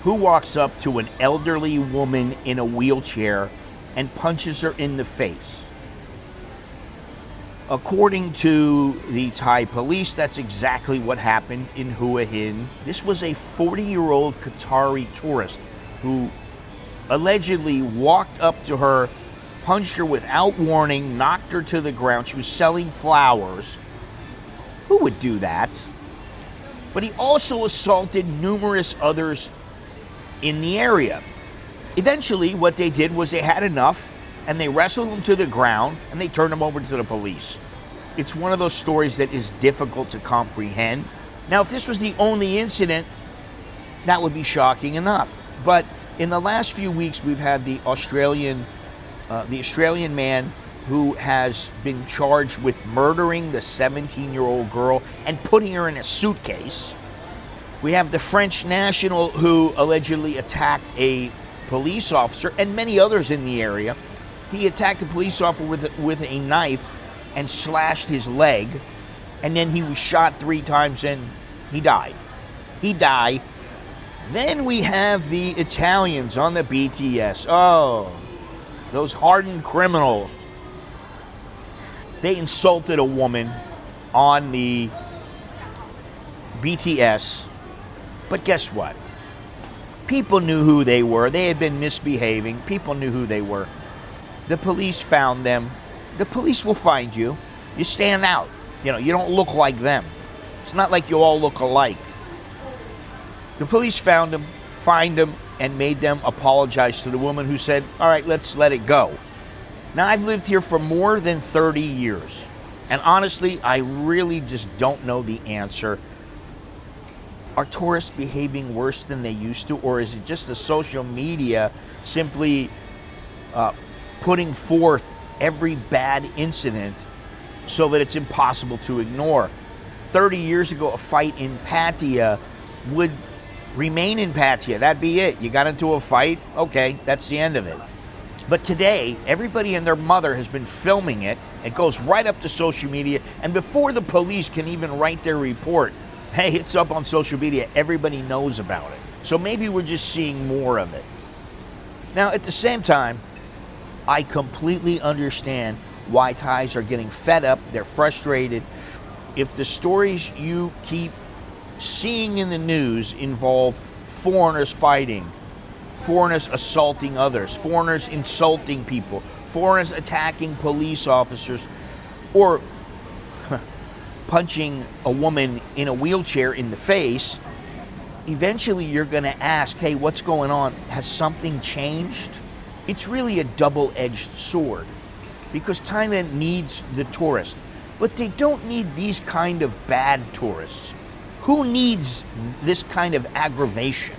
who walks up to an elderly woman in a wheelchair and punches her in the face. According to the Thai police, that's exactly what happened in Hua Hin. This was a 40-year-old Qatari tourist who allegedly walked up to her, punched her without warning, knocked her to the ground. She was selling flowers. Who would do that? But he also assaulted numerous others in the area. Eventually, what they did was they had enough, and they wrestled him to the ground, and they turned him over to the police. It's one of those stories that is difficult to comprehend. Now, if this was the only incident, that would be shocking enough. But in the last few weeks, we've had the Australian man who has been charged with murdering the 17-year-old girl and putting her in a suitcase. We have the French national who allegedly attacked a police officer and many others in the area. He attacked a police officer with a knife and slashed his leg, and then he was shot 3 times and he died. Then we have the Italians on the BTS. Oh, those hardened criminals. They insulted a woman on the BTS, but guess what? People knew who they were. They had been misbehaving. People knew who they were. The police found them. The police will find you. You stand out. You don't look like them. It's not like you all look alike. The police found them, fined them, and made them apologize to the woman who said, all right, let's let it go. Now, I've lived here for more than 30 years. And honestly, I really just don't know the answer. Are tourists behaving worse than they used to? Or is it just the social media simply putting forth every bad incident so that it's impossible to ignore? 30 years ago, a fight in Pattaya would remain in Pattaya. That'd be it. You got into a fight, okay, that's the end of it. But today, everybody and their mother has been filming it. It goes right up to social media, and before the police can even write their report, hey, it's up on social media, everybody knows about it. So maybe we're just seeing more of it. Now, at the same time, I completely understand why Thais are getting fed up, they're frustrated. If the stories you keep seeing in the news involve foreigners fighting, foreigners assaulting others, foreigners insulting people, foreigners attacking police officers, or punching a woman in a wheelchair in the face, eventually you're going to ask, hey, what's going on? Has something changed? It's really a double-edged sword because Thailand needs the tourists, but they don't need these kind of bad tourists. Who needs this kind of aggravation?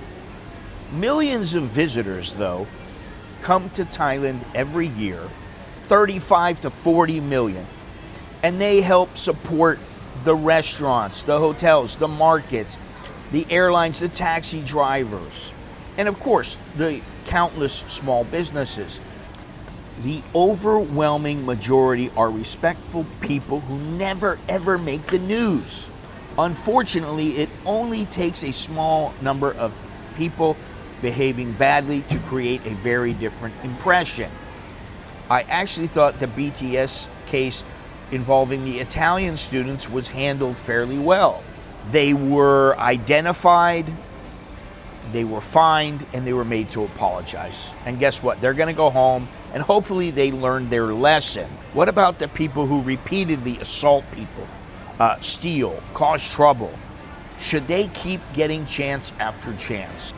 Millions of visitors, though, come to Thailand every year, 35 to 40 million, and they help support the restaurants, the hotels, the markets, the airlines, the taxi drivers, and of course, the countless small businesses. The overwhelming majority are respectful people who never ever make the news. Unfortunately, it only takes a small number of people behaving badly to create a very different impression. I actually thought the BTS case involving the Italian students was handled fairly well. They were identified, they were fined, and they were made to apologize. And guess what? They're going to go home, and hopefully they learned their lesson. What about the people who repeatedly assault people, steal, cause trouble? Should they keep getting chance after chance?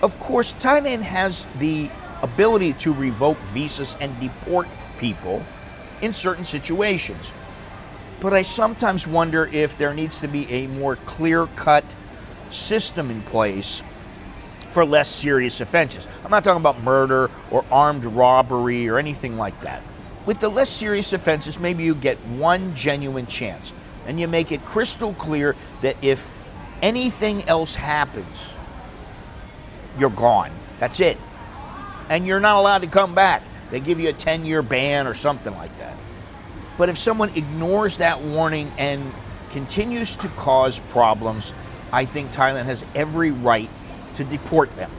Of course, Thailand has the ability to revoke visas and deport people in certain situations. But I sometimes wonder if there needs to be a more clear-cut system in place for less serious offenses. I'm not talking about murder or armed robbery or anything like that. With the less serious offenses, maybe you get one genuine chance, and you make it crystal clear that if anything else happens, you're gone. That's it. And you're not allowed to come back. They give you a 10-year ban or something like that. But if someone ignores that warning and continues to cause problems, I think Thailand has every right to deport them.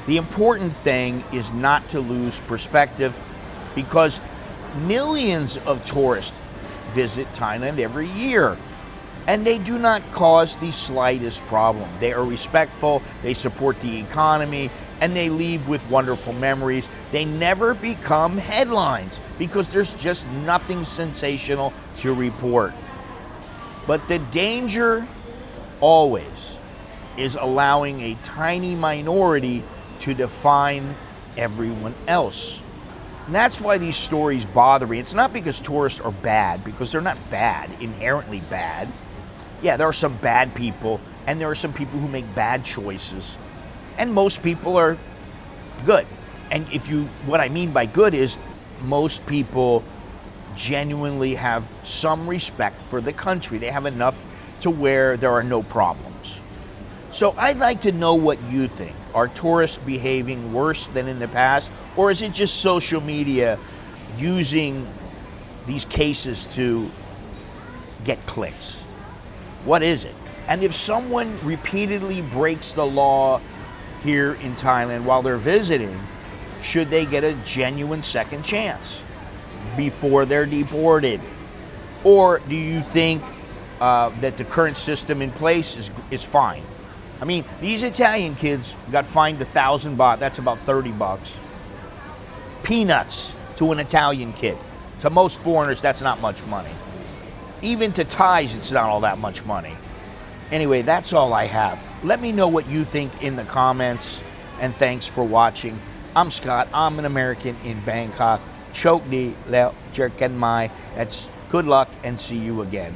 The important thing is not to lose perspective, because millions of tourists visit Thailand every year, and they do not cause the slightest problem. They are respectful, they support the economy, and they leave with wonderful memories. They never become headlines because there's just nothing sensational to report. But the danger always is allowing a tiny minority to define everyone else. And that's why these stories bother me. It's not because tourists are bad, because they're not bad, inherently bad. Yeah, there are some bad people, and there are some people who make bad choices. And most people are good. And what I mean by good is most people genuinely have some respect for the country. They have enough to where there are no problems. So I'd like to know what you think. Are tourists behaving worse than in the past? Or is it just social media using these cases to get clicks? What is it? And if someone repeatedly breaks the law here in Thailand while they're visiting, should they get a genuine second chance before they're deported? Or do you think that the current system in place is fine? I mean, these Italian kids got fined 1,000 baht, that's about 30 bucks. Peanuts to an Italian kid. To most foreigners, that's not much money. Even to Thais, it's not all that much money. Anyway, that's all I have. Let me know what you think in the comments, and thanks for watching. I'm Scott, I'm an American in Bangkok. Chok di leo jer kan mai. That's good luck and see you again.